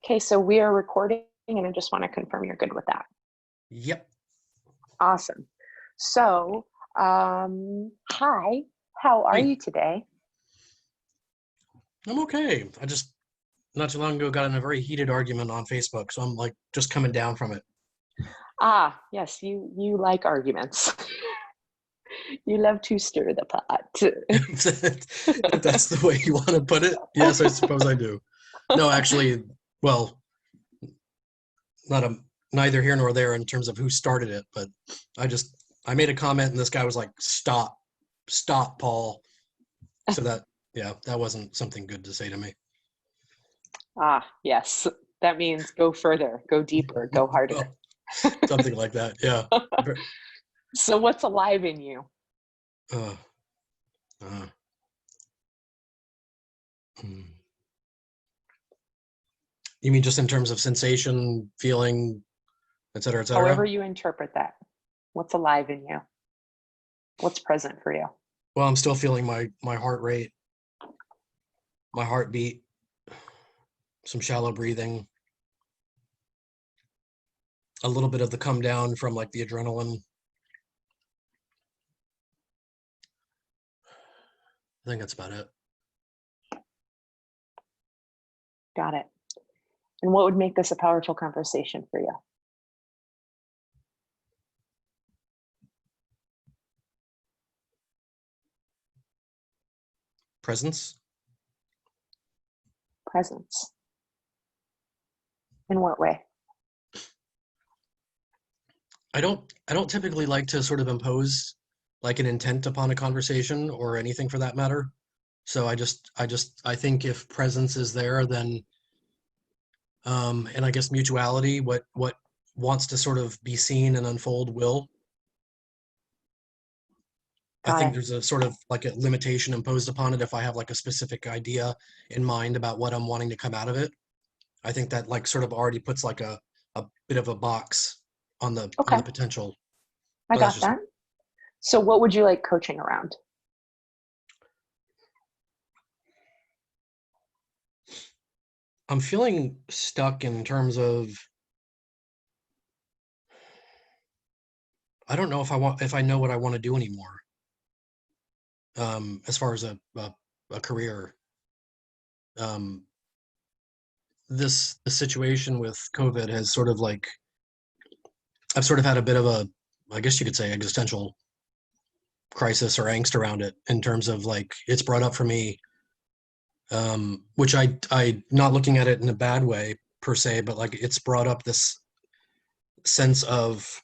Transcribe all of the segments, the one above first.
Okay, so we are recording, and I just want to confirm you're good with that. Yep. Awesome. So, hi, how are Hey, you today? I'm okay. I just not too long ago got in a very heated argument on Facebook, so I'm like just coming down from it. Ah, yes, you like arguments. You love to stir the pot. If that's the way you want to put it, yes, I suppose I do. No, actually, well, not a neither here nor there in terms of who started it, but I made a comment and this guy was like, "Stop, stop, Paul." So that wasn't something good to say to me. Ah, yes, that means go further, go deeper, go harder. Well, something like that. Yeah. So what's alive in you? Uh, uh, hmm. You mean just in terms of sensation, feeling, et cetera, et However cetera? you interpret that. What's alive in you? What's present for you? Well, I'm still feeling my heart rate, my heartbeat, some shallow breathing, a little bit of the come down from like the adrenaline. I think that's about it. Got it. And what would make this a powerful conversation for you? Presence. Presence. In what way? I don't typically like to sort of impose like an intent upon a conversation or anything for that matter. So I think if presence is there, then and I guess mutuality, what wants to sort of be seen and unfold will. I Got think it. there's a sort of like a limitation imposed upon it if I have like a specific idea in mind about what I'm wanting to come out of it. I think that like sort of already puts like a bit of a box on Okay, the potential. I But that's got just that. So what would you like coaching around? I'm feeling stuck in terms of I don't know if I know what I want to do anymore. As far as a career. Um this the situation with COVID has sort of like I've sort of had a bit of a I guess you could say existential crisis or angst around it in terms of like it's brought up for me which I not looking at it in a bad way per se, but like it's brought up this sense of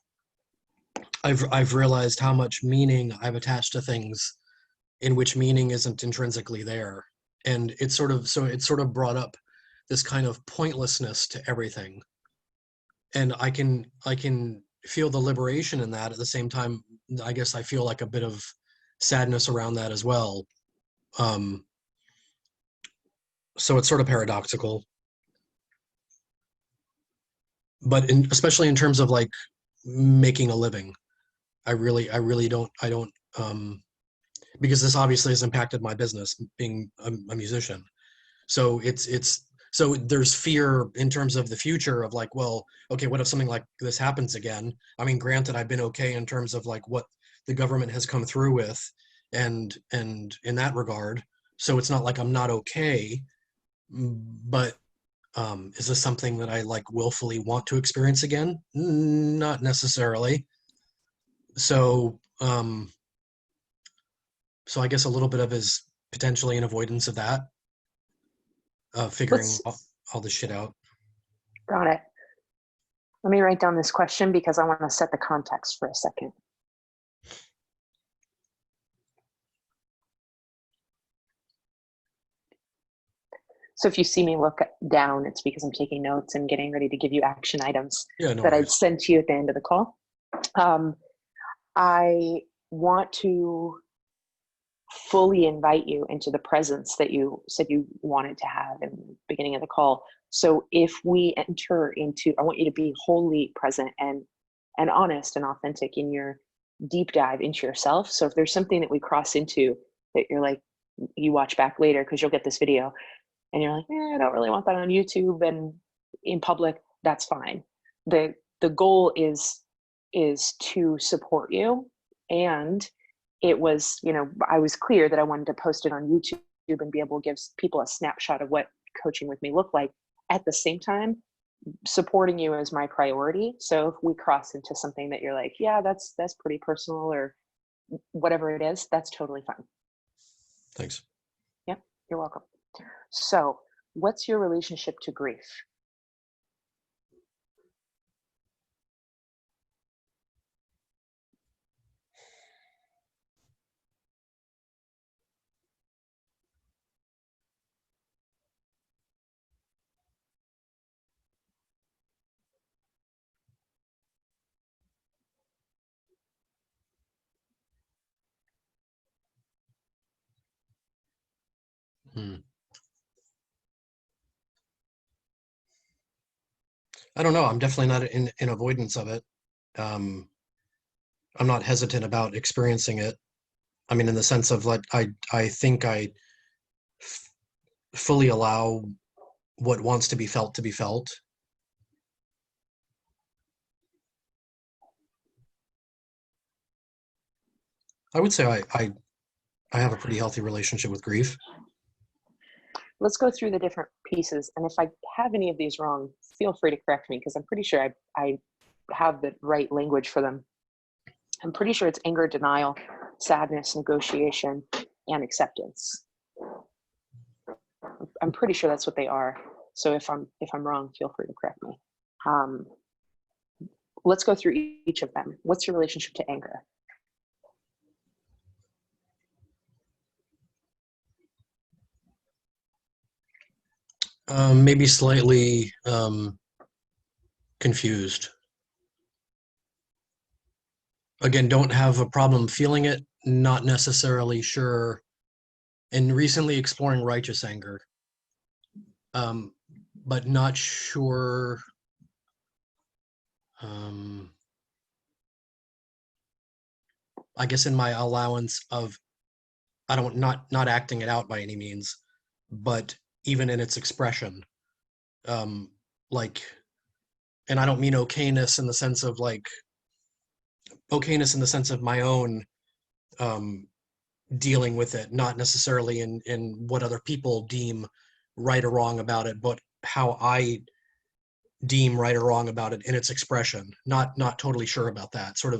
I've realized how much meaning I've attached to things in which meaning isn't intrinsically there, and it's sort of brought up this kind of pointlessness to everything, and I can feel the liberation in that. At the same time, I guess I feel like a bit of sadness around that as well. um so it's sort of paradoxical, but especially in terms of like making a living, I really don't because this obviously has impacted my business being a musician. So so there's fear in terms of the future of like, well, okay, what if something like this happens again? I mean, granted, I've been okay in terms of like what the government has come through with, and in that regard, so it's not like I'm not okay. But is this something that I like willfully want to experience again? Not necessarily. So so I guess a little bit of is potentially an avoidance of that, figuring Let's all this shit out. got it. Let me write down this question because I want to set the context for a second. So if you see me look down, it's because I'm taking notes and getting ready to give you action items Yeah, no that I'd worries. send to you at the end of the call. Um, I want to fully invite you into the presence that you said you wanted to have in the beginning of the call. So if we enter into, I want you to be wholly present and honest and authentic in your deep dive into yourself. So if there's something that we cross into that you're like, you watch back later because you'll get this video and you're like, I don't really want that on YouTube, and in public, that's fine. The goal is to support you. And it was, I was clear that I wanted to post it on YouTube and be able to give people a snapshot of what coaching with me looked like. At the same time, supporting you is my priority. So if we cross into something that you're like, yeah, that's pretty personal or whatever it is, that's totally fine. Thanks. Yeah, you're welcome. So what's your relationship to grief? I don't know. I'm definitely not in avoidance of it. I'm not hesitant about experiencing it. I mean, in the sense of like, I think I fully allow what wants to be felt to be felt. I would say I have a pretty healthy relationship with grief. Let's go through the different pieces. And if I have any of these wrong, feel free to correct me, because I'm pretty sure I have the right language for them. I'm pretty sure it's anger, denial, sadness, negotiation, and acceptance. I'm pretty sure that's what they are. So if I'm wrong, feel free to correct me. Let's go through each of them. What's your relationship to anger? Maybe slightly confused. Again, don't have a problem feeling it, not necessarily sure. And recently exploring righteous anger, but not sure. I guess in my allowance of, not acting it out by any means, but even in its expression, like, and I don't mean okayness in the sense of like okayness in the sense of my own dealing with it, not necessarily in what other people deem right or wrong about it, but how I deem right or wrong about it in its expression. Not totally sure about that. Sort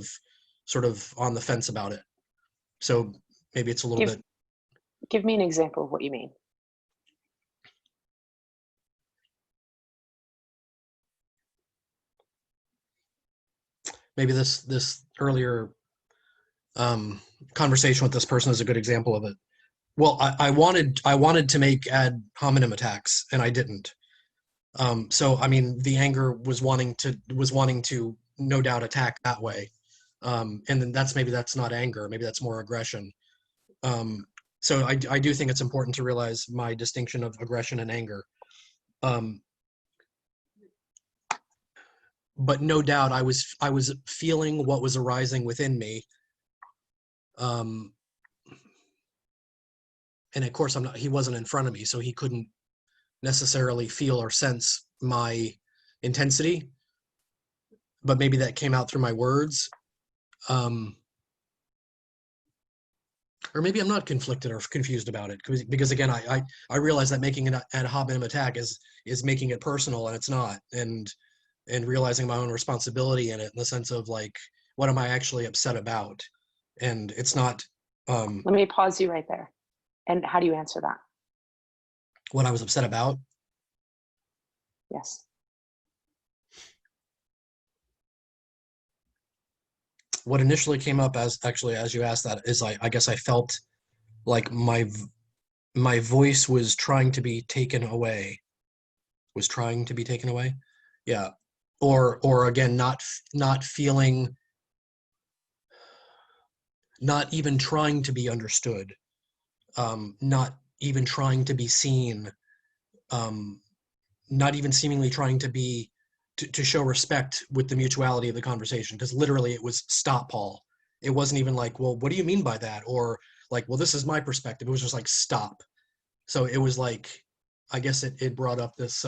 of on the fence about it. So maybe it's a little bit. Give me an example of what you mean. Maybe this earlier conversation with this person is a good example of it. Well, I wanted to make ad hominem attacks, and I didn't. So I mean, the anger was wanting to no doubt attack that way, and then maybe that's not anger. Maybe that's more aggression. So I do think it's important to realize my distinction of aggression and anger. But no doubt I was feeling what was arising within me. And of course he wasn't in front of me, so he couldn't necessarily feel or sense my intensity, but maybe that came out through my words. Or maybe I'm not conflicted or confused about it, because again, I realize that making an ad hominem attack is making it personal, and it's not, and realizing my own responsibility in it, in the sense of like, what am I actually upset about? And it's not. Let me pause you right there. And how do you answer that? What I was upset about? Yes. What initially came up, as you asked that, is I guess I felt like my voice was trying to be taken away. Yeah. Or again, not feeling, not even trying to be understood, not even trying to be seen, not even seemingly trying to show respect with the mutuality of the conversation, because literally it was, stop, Paul. It wasn't even like, well, what do you mean by that? Or like, well, this is my perspective. It was just like, stop. So it was like, I guess it brought up this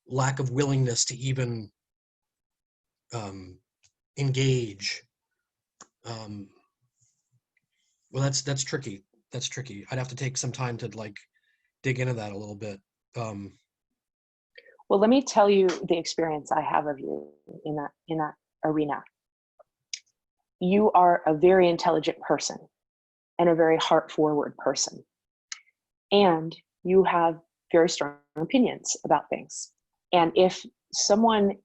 lack of willingness to even engage. Well, that's tricky. That's tricky. I'd have to take some time to like dig into that a little bit. Well, let me tell you the experience I have of you in that arena. You are a very intelligent person and a very heart-forward person. And you have very strong opinions about things. And if someone,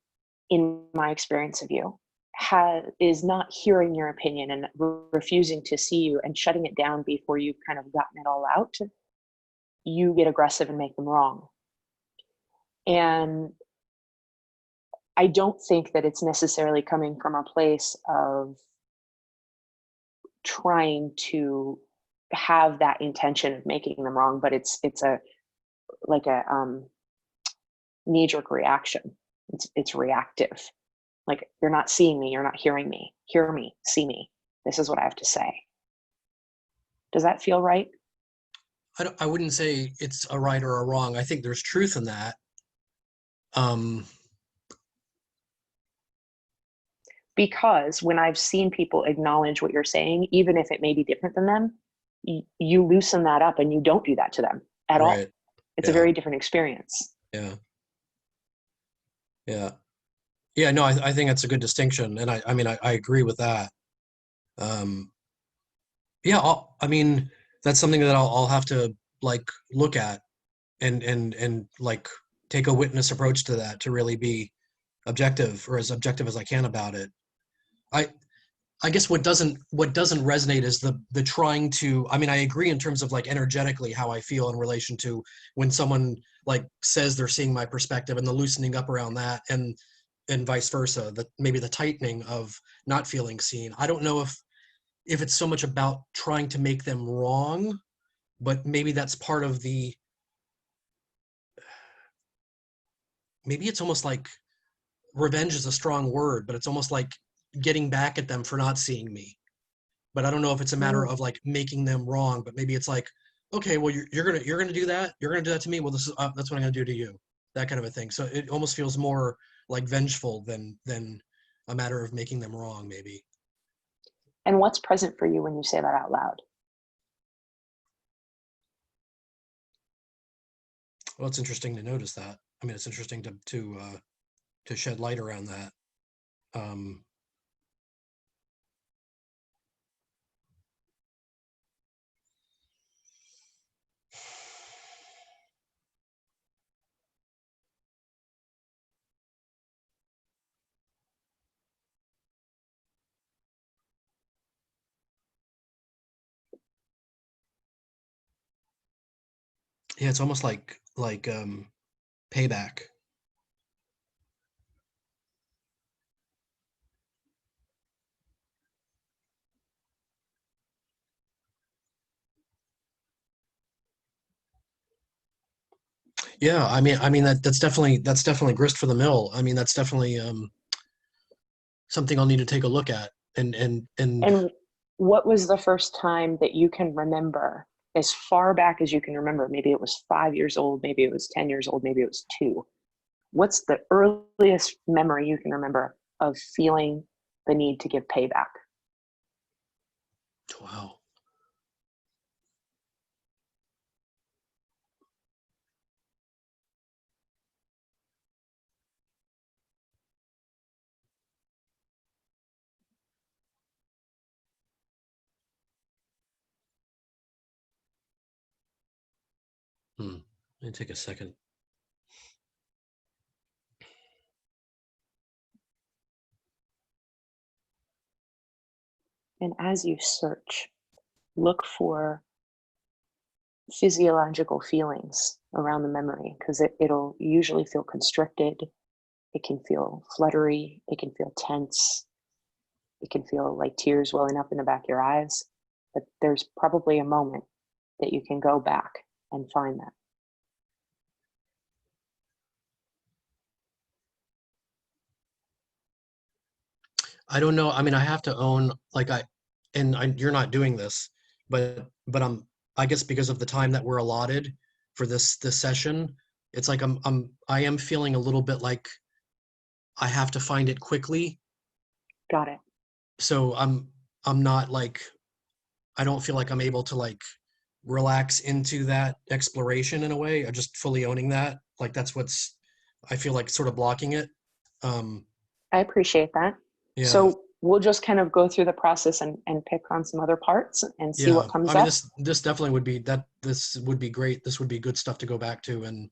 in my experience of you, is not hearing your opinion and refusing to see you and shutting it down before you've kind of gotten it all out, you get aggressive and make them wrong. And I don't think that it's necessarily coming from a place of trying to have that intention of making them wrong, but it's a like a knee-jerk reaction. It's reactive. Like, you're not seeing me, you're not hearing me. Hear me, see me. This is what I have to say. Does that feel right? I wouldn't say it's a right or a wrong. I think there's truth in that. Because when I've seen people acknowledge what you're saying, even if it may be different than them, you loosen that up and you don't do that to them at all. Right. It's a Yeah. very different experience. Yeah. Yeah. Yeah. No, I think that's a good distinction. And I mean, I agree with that. Yeah. I mean, that's something that I'll have to like look at and like take a witness approach to that to really be objective, or as objective as I can about it. I, I guess what doesn't resonate is the trying to, I mean, I agree in terms of like energetically how I feel in relation to when someone like says they're seeing my perspective, and the loosening up around that, and vice versa, that maybe the tightening of not feeling seen. I don't know if it's so much about trying to make them wrong, but maybe that's part of the, maybe it's almost like revenge is a strong word, but it's almost like getting back at them for not seeing me. But I don't know if it's a matter of like making them wrong, but maybe it's like, okay, well, you're gonna do that. You're gonna do that to me. Well, this is that's what I'm gonna do to you. That kind of a thing. So it almost feels more like vengeful than a matter of making them wrong, maybe. And what's present for you when you say that out loud? Well, it's interesting to notice that. I mean, it's interesting to shed light around that. Um, yeah, it's almost like payback. Yeah, I mean that's definitely grist for the mill. I mean, that's definitely something I'll need to take a look at. And And what was the first time that you can remember, as far back as you can remember? Maybe it was 5 years old, maybe it was 10 years old, maybe it was 2. What's the earliest memory you can remember of feeling the need to give payback? wow. Let me take a second. And as you search, look for physiological feelings around the memory, because it'll usually feel constricted. It can feel fluttery. It can feel tense. It can feel like tears welling up in the back of your eyes. But there's probably a moment that you can go back and find that. I don't know. I mean, I have to own like you're not doing this, but I guess because of the time that we're allotted for this session, it's like I am feeling a little bit like I have to find it quickly. Got it. So I'm not like, I don't feel like I'm able to like relax into that exploration in a way. I'm just fully owning that. Like that's what's, I feel like sort of blocking it. Um, I appreciate that. yeah, So we'll just kind of go through the process and pick on some other parts and see yeah. what comes I mean, up. this definitely would be that. This would be great. This would be good stuff to go back to and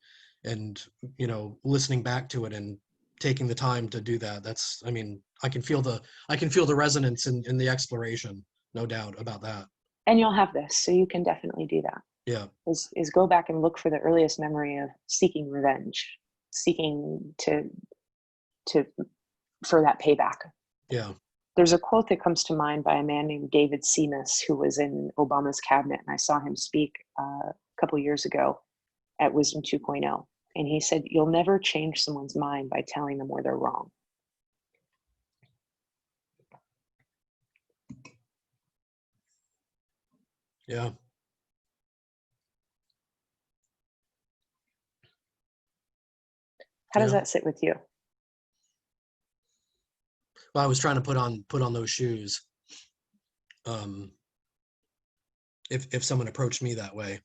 listening back to it and taking the time to do that. That's, I mean, I can feel the resonance in the exploration. No doubt about that. And you'll have this, so you can definitely do that. Yeah, Is go back and look for the earliest memory of seeking revenge, seeking to for that payback. yeah. There's a quote that comes to mind by a man named David Seamus, who was in Obama's cabinet, and I saw him speak a couple years ago at Wisdom 2.0. And he said, "You'll never change someone's mind by telling them where they're wrong." Yeah. How does Yeah. that sit with you? Well, I was trying to put on those shoes. Um, if someone approached me that way.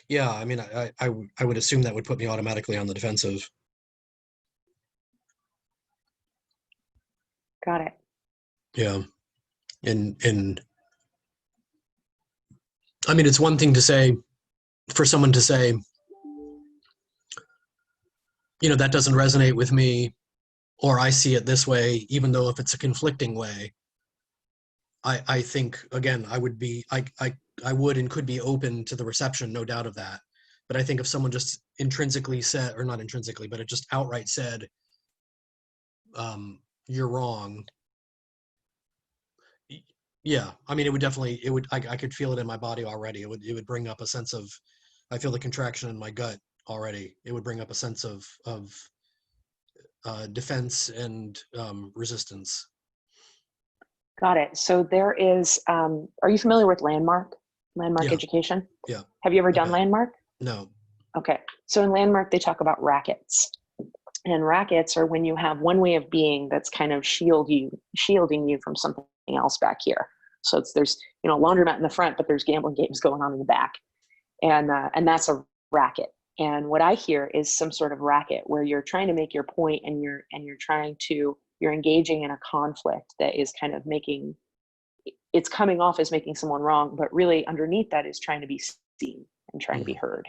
Yeah, I mean, I would assume that would put me automatically on the defensive. Got it. Yeah. And I mean, it's one thing to say, for someone to say, that doesn't resonate with me, or I see it this way, even though if it's a conflicting way, I think again, I would and could be open to the reception, no doubt of that. But I think if someone just intrinsically said, or not intrinsically, but it just outright said, you're wrong. Yeah, I mean, it would definitely, it would, I could feel it in my body already. It would bring up a sense of, I feel the contraction in my gut already. It would bring up a sense of defense and resistance. Got it. So there is, are you familiar with Landmark Yeah, education? yeah, Have you ever a done bit. Landmark? No. Okay. So in Landmark, they talk about rackets. And rackets are when you have one way of being that's kind of shielding you from something else back here. So there's a laundromat in the front, but there's gambling games going on in the back, and that's a racket. And what I hear is some sort of racket where you're trying to make your point, and you're engaging in a conflict that is kind of it's coming off as making someone wrong, but really underneath that is trying to be seen and trying to be Mhm. heard,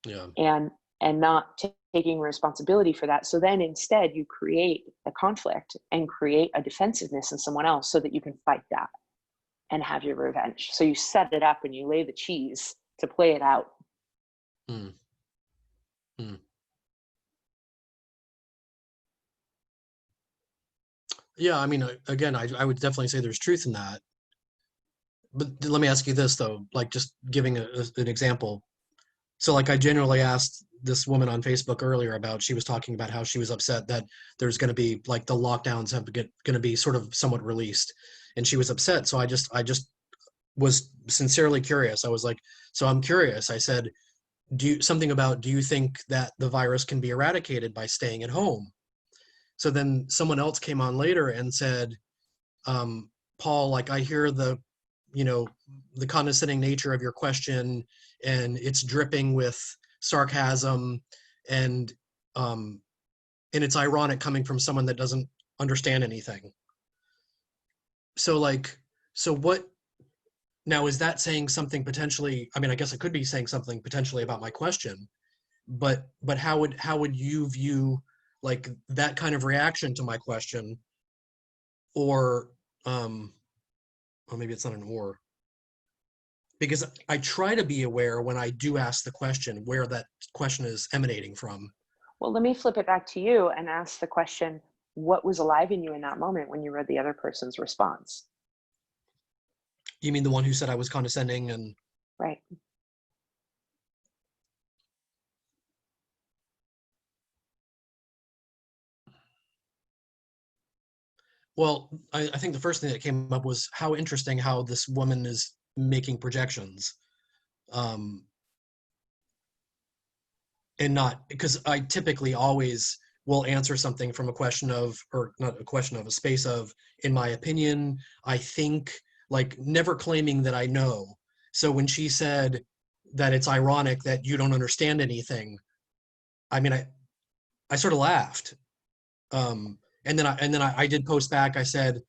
Yeah. and not taking responsibility for that. So then instead you create a conflict and create a defensiveness in someone else so that you can fight that and have your revenge. So you set it up and you lay the cheese to play it out. Mm. Mm. Yeah, I mean, again, I would definitely say there's truth in that. But let me ask you this though, like just giving an example. So like I genuinely asked this woman on Facebook earlier about, she was talking about how she was upset that there's going to be like the lockdowns have going to be sort of somewhat released, and she was upset. So I just was sincerely curious. I was like, so I'm curious. I said, do you think that the virus can be eradicated by staying at home? So then someone else came on later and said, um, Paul, like I hear you know, the condescending nature of your question, and it's dripping with sarcasm, and um, and it's ironic coming from someone that doesn't understand anything. So like, so what now is that saying something potentially? I mean, I guess it could be saying something potentially about my question, but how would you view like that kind of reaction to my question, or um, or maybe it's not an or, because I try to be aware when I do ask the question where that question is emanating from. Well, let me flip it back to you and ask the question, what was alive in you in that moment when you read the other person's response? You mean the one who said I was condescending and Right. well, I think the first thing that came up was how interesting how this woman is making projections. And not because I typically always will answer something from a question of, or not a question of, a space of, in my opinion, I think, like never claiming that I know. So when she said that it's ironic that you don't understand anything, I mean, I sort of laughed. And then I did post back. I said,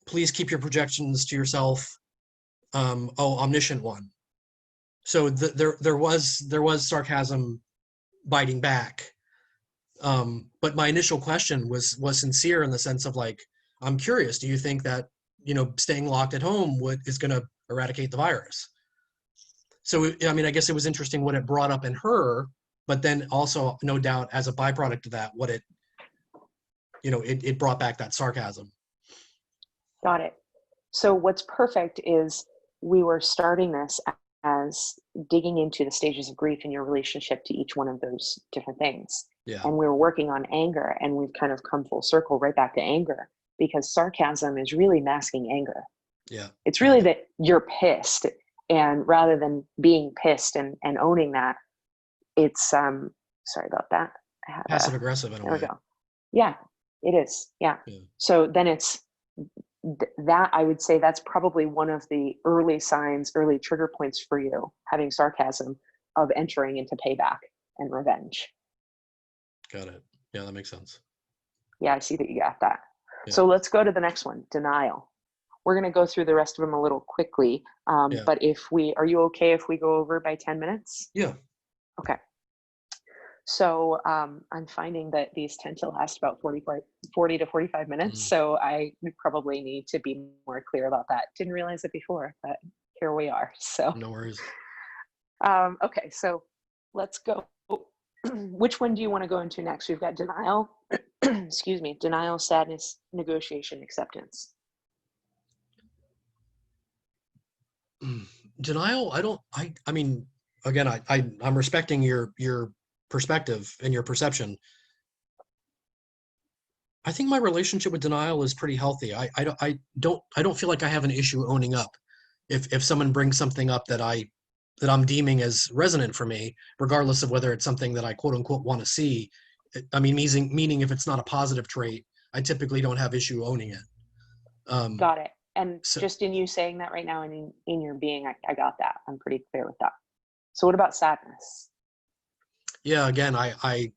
please keep your projections to yourself. Oh, omniscient one. So there was sarcasm biting back. But my initial question was sincere in the sense of like, I'm curious, do you think that, staying locked at home is going to eradicate the virus? So, I mean, I guess it was interesting what it brought up in her, but then also no doubt as a byproduct of that, what it brought back that sarcasm. Got it. So what's perfect is we were starting this as digging into the stages of grief in your relationship to each one of those different things. Yeah. And we were working on anger, and we've kind of come full circle right back to anger, because sarcasm is really masking anger. Yeah. It's really that you're pissed, and rather than being pissed and owning that, it's sorry about that. Passive aggressive in a way. There we go. Yeah, it is. Yeah. Yeah. So then it's that, I would say that's probably one of the early signs, early trigger points for you, having sarcasm, of entering into payback and revenge. Got it. Yeah, that makes sense. Yeah, I see that you got that. Yeah. So let's go to the next one, denial. We're going to go through the rest of them a little quickly. Yeah. But are you okay if we go over by 10 minutes? Yeah. Okay. So I'm finding that these tend to last about 40 to 45 minutes. So I probably need to be more clear about that. Didn't realize it before, but here we are. So No worries. okay, so let's go. Which one do you want to go into next? We've got denial, excuse me, denial, sadness, negotiation, acceptance. Denial, I mean, again, I'm respecting your perspective and your perception. I think my relationship with denial is pretty healthy. I don't feel like I have an issue owning up. If someone brings something up that I'm deeming as resonant for me, regardless of whether it's something that I quote unquote want to see. I mean, meaning if it's not a positive trait, I typically don't have issue owning it. Got it. And So, just in you saying that right now, and in your being, I got that. I'm pretty clear with that. So what about sadness? yeah, again, I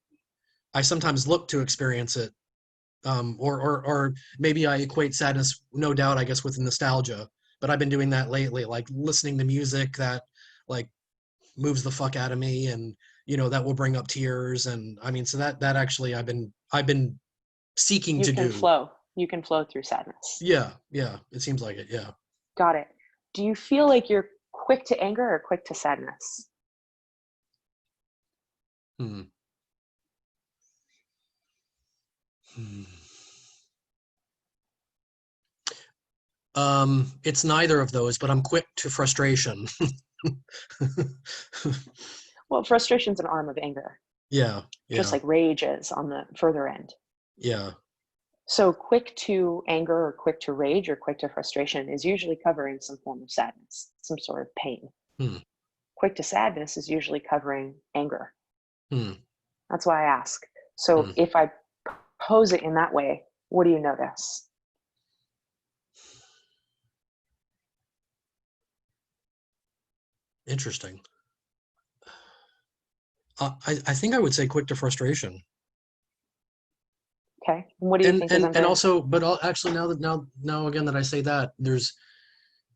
sometimes look to experience it. Or maybe I equate sadness, no doubt, I guess, with nostalgia. But I've been doing that lately, like listening to music that like moves the fuck out of me, and that will bring up tears. And I mean, so that actually I've been seeking You to can do. flow. You can flow through sadness. Yeah, it seems like it. Yeah. Got it. Do you feel like you're quick to anger or quick to sadness? Hmm. Hmm. It's neither of those, but I'm quick to frustration. Well, frustration's an arm of anger, Yeah, just yeah, like rage is on the further end. yeah. So quick to anger or quick to rage or quick to frustration is usually covering some form of sadness, some sort of pain. Hmm. Quick to sadness is usually covering anger. Hmm. That's why I ask. So Hmm. if I pose it in that way, what do you notice? Interesting. I think I would say quick to frustration. Okay. And what do you and think is and and under? also, but actually, now again that I say that, there's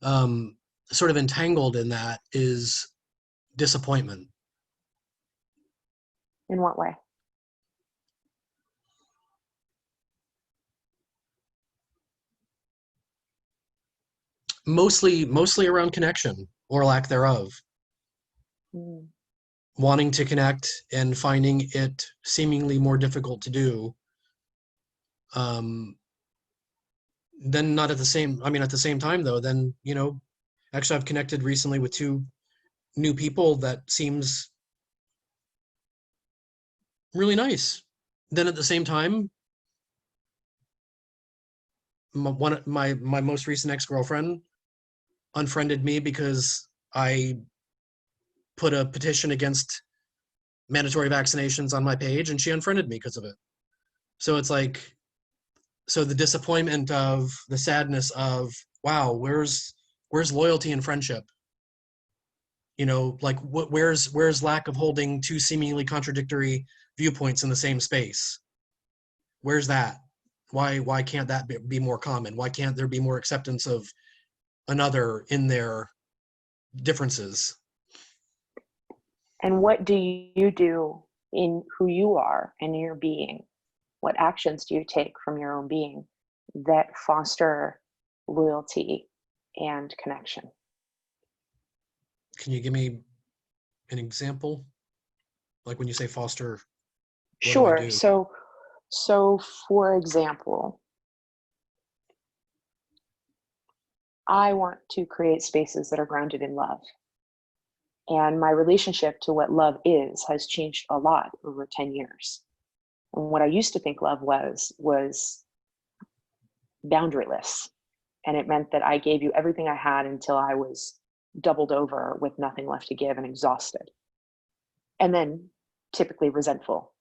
sort of entangled in that is disappointment. In what way? Mostly around connection or lack thereof. Mm. Wanting to connect and finding it seemingly more difficult to do. Then not at the same, I mean, at the same time though, then, actually I've connected recently with two new people that seems really nice. Then at the same time, my most recent ex-girlfriend, unfriended me because I put a petition against mandatory vaccinations on my page, and she unfriended me because of it. So it's like, so the disappointment of the sadness of, wow, where's loyalty and friendship? You know, like where's lack of holding two seemingly contradictory viewpoints in the same space? Where's that? Why can't that be more common? Why can't there be more acceptance of another in their differences? And what do you do in who you are and your being? What actions do you take from your own being that foster loyalty and connection? Can you give me an example? Like when you say foster, what do I Sure. do? So for example, I want to create spaces that are grounded in love. And my relationship to what love is has changed a lot over 10 years. And what I used to think love was boundaryless. And it meant that I gave you everything I had until I was doubled over with nothing left to give and exhausted. And then typically resentful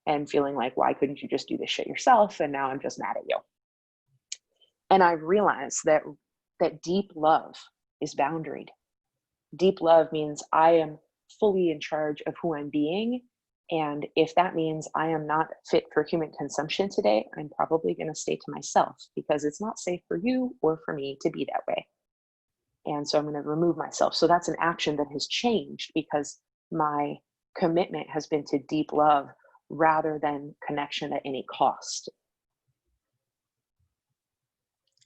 and feeling like, why couldn't you just do this shit yourself? And now I'm just mad at you. And I've realized that deep love is boundaried. Deep love means I am fully in charge of who I'm being. And if that means I am not fit for human consumption today, I'm probably going to stay to myself because it's not safe for you or for me to be that way. And so I'm going to remove myself. So that's an action that has changed because my commitment has been to deep love rather than connection at any cost.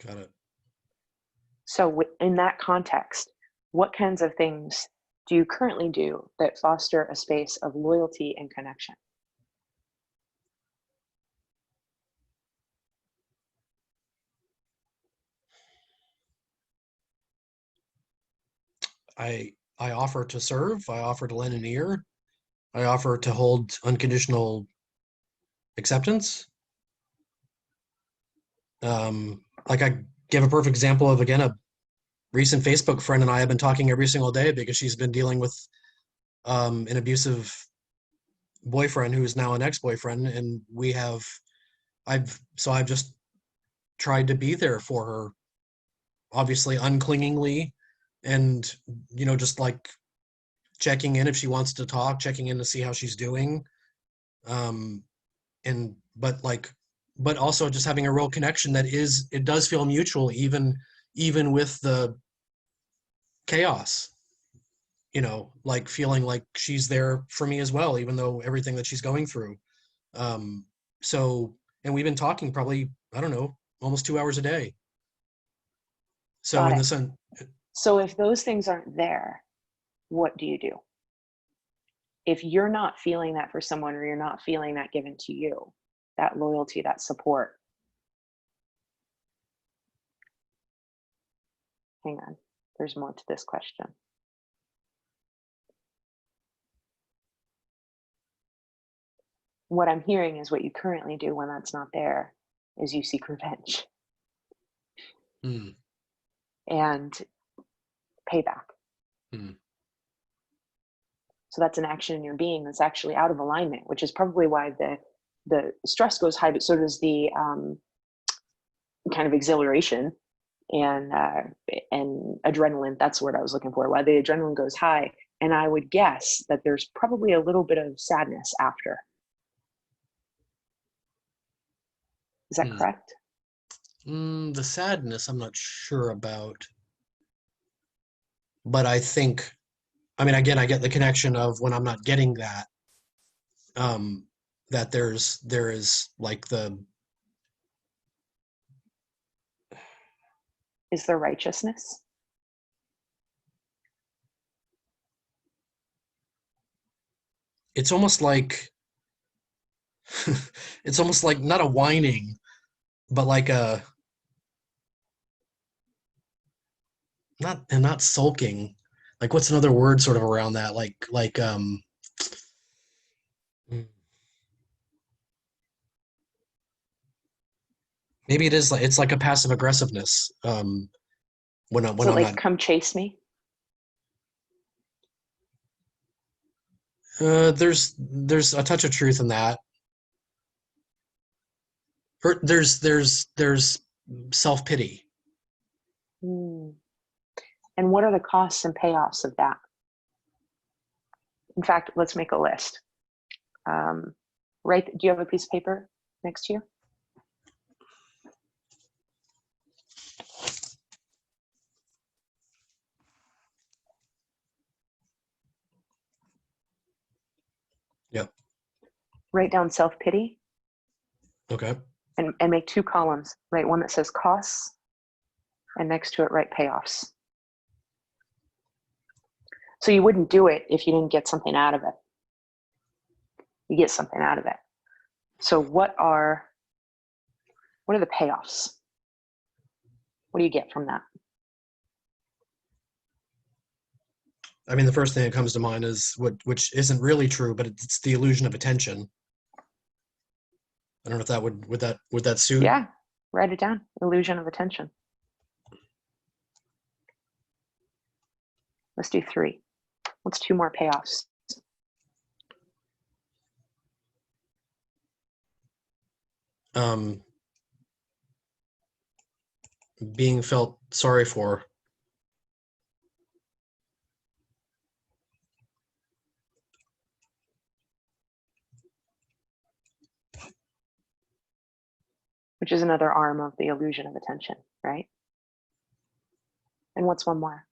Got it. So in that context, what kinds of things do you currently do that foster a space of loyalty and connection? I offer to serve, I offer to lend an ear, I offer to hold unconditional acceptance. Like I give a perfect example of, again, a recent Facebook friend and I have been talking every single day because she's been dealing with an abusive boyfriend who is now an ex-boyfriend, and I've just tried to be there for her, obviously unclingingly, and just like checking in if she wants to talk, checking in to see how she's doing, and but also just having a real connection it does feel mutual, even with the chaos, like feeling like she's there for me as well, even though everything that she's going through. um so, and we've been talking probably, I don't know, almost 2 hours a day. So Got in it. the sense, So if those things aren't there, what do you do? If you're not feeling that for someone or you're not feeling that given to you, that loyalty, that support, hang on, there's more to this question. What I'm hearing is what you currently do when that's not there is you seek revenge hmm, and payback. hmm, So that's an action in your being that's actually out of alignment, which is probably why the stress goes high, but so does the kind of exhilaration and adrenaline. That's the word I was looking for. Why the adrenaline goes high, and I would guess that there's probably a little bit of sadness after. Is that hmm. correct? The sadness I'm not sure about, but I think, I mean, again, I get the connection of when I'm not getting that, um that there is like Is there righteousness? it's almost like it's almost like not a whining, but like a not sulking. Like what's another word sort of around that? Mm, maybe it is like, it's like a passive aggressiveness. Is it I'm like not. come chase me? There's a touch of truth in that. There's self-pity. Hmm. And what are the costs and payoffs of that? In fact, let's make a list. Right? Do you have a piece of paper next to you? Yep. Write down self-pity Okay. and make 2 columns. Write one that says costs, and next to it, write payoffs. So you wouldn't do it if you didn't get something out of it. You get something out of it. So what are the payoffs? What do you get from that? I mean, the first thing that comes to mind is which isn't really true, but it's the illusion of attention. I don't know if that would that suit? Yeah, write it down. Illusion of attention. Let's do 3. What's 2 more payoffs? Being felt sorry for. Which is another arm of the illusion of attention, right? And what's one more?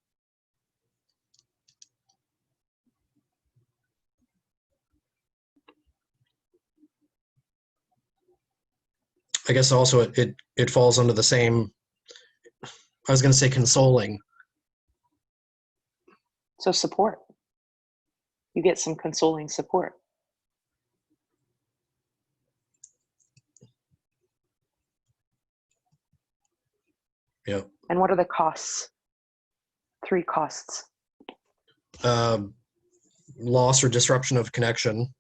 I guess also it falls under the same. I was going to say consoling. So support. You get some consoling support. Yeah. And what are the costs? 3 costs. Loss or disruption of connection,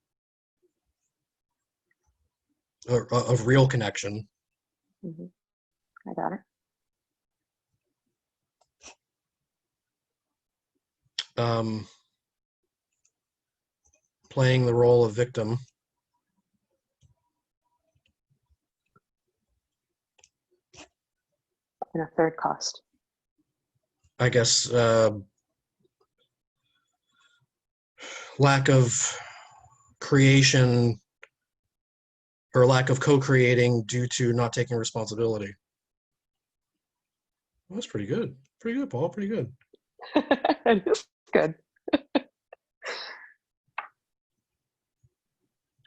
or of real connection. Mm-hmm. I got it. Playing the role of victim. And a third cost. I guess lack of creation or lack of co-creating due to not taking responsibility. Well, that's pretty good. Pretty good, Paul. Pretty good. That is good.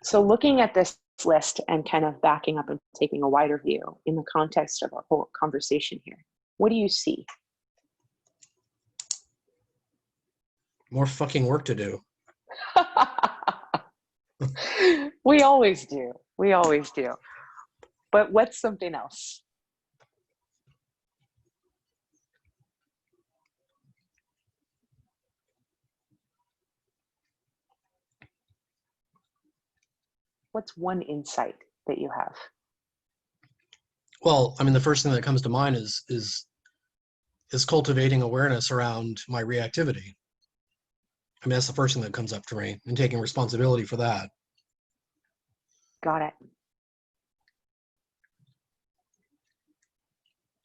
So looking at this list and kind of backing up and taking a wider view in the context of our whole conversation here, what do you see? More fucking work to do. We always do. We always do. But what's something else? What's one insight that you have? Well, I mean, the first thing that comes to mind is cultivating awareness around my reactivity. I mean, that's the first thing that comes up to me, and taking responsibility for that. Got it.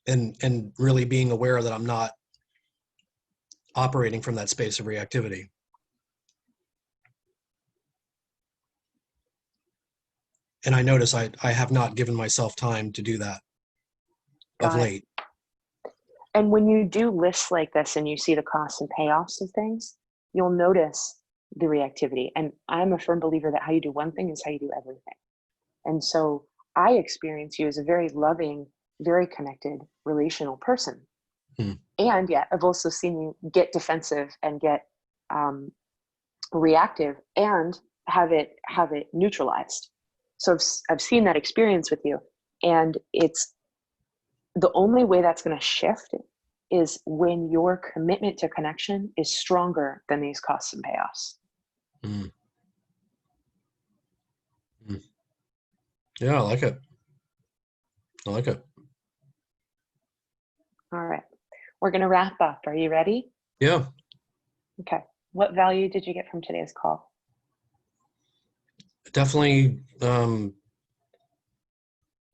And really being aware that I'm not operating from that space of reactivity. And I notice I have not given myself time to do that of Got it. late. And when you do lists like this and you see the costs and payoffs of things, you'll notice the reactivity. And I'm a firm believer that how you do one thing is how you do everything. And so I experience you as a very loving, very connected, relational person. And yet I've also seen you get defensive and get reactive and have it neutralized. So I've seen that experience with you. And it's the only way that's going to shift is when your commitment to connection is stronger than these costs and payoffs. Mm. Mm. Yeah, I like it. I like it. All right. we're going to wrap up. Are you ready? Yeah, Okay. What value did you get from today's call? definitely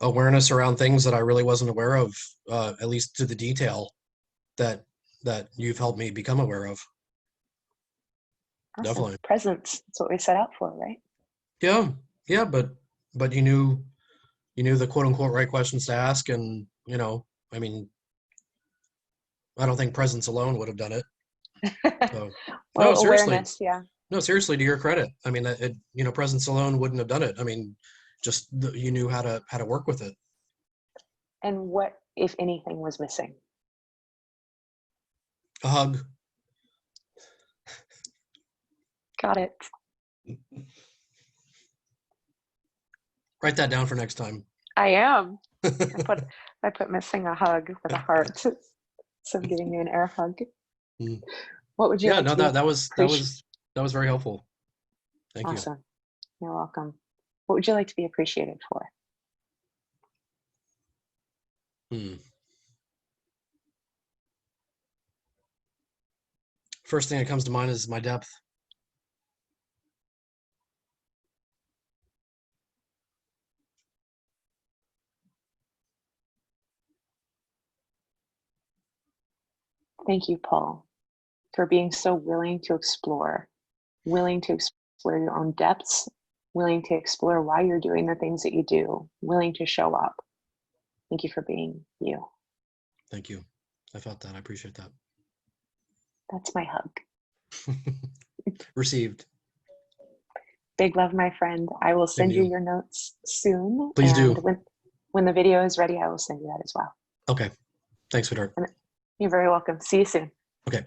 awareness around things that I really wasn't aware of, at least to the detail that you've helped me become aware of. Awesome. Definitely. Presence. That's what we set out for, right? Yeah, yeah, but you knew the quote unquote right questions to ask, and I mean, I don't think presence alone would have done it. So, no, Well, seriously, awareness. Yeah. no, seriously, to your credit. I mean, presence alone wouldn't have done it. I mean, just you knew how to work with it. And what, if anything, was missing? A hug. Got it. Write that down for next time. I am. I put missing a hug with a heart. So I'm giving you an air hug. Mm. What would you Yeah, like no, to be that was very helpful. Thank you. Awesome. You're welcome. What would you like to be appreciated for? Hmm. First thing that comes to mind is my depth. Thank you, Paul, for being so willing to explore your own depths, willing to explore why you're doing the things that you do, willing to show up. Thank you for being you. Thank you. I felt that. I appreciate that. That's my hug. Received. Big love, my friend. I will Same send to you you. your notes soon. Please And do. when the video is ready, I will send you that as well. Okay. Thanks, sweetheart. And you're very welcome. See you soon. Okay.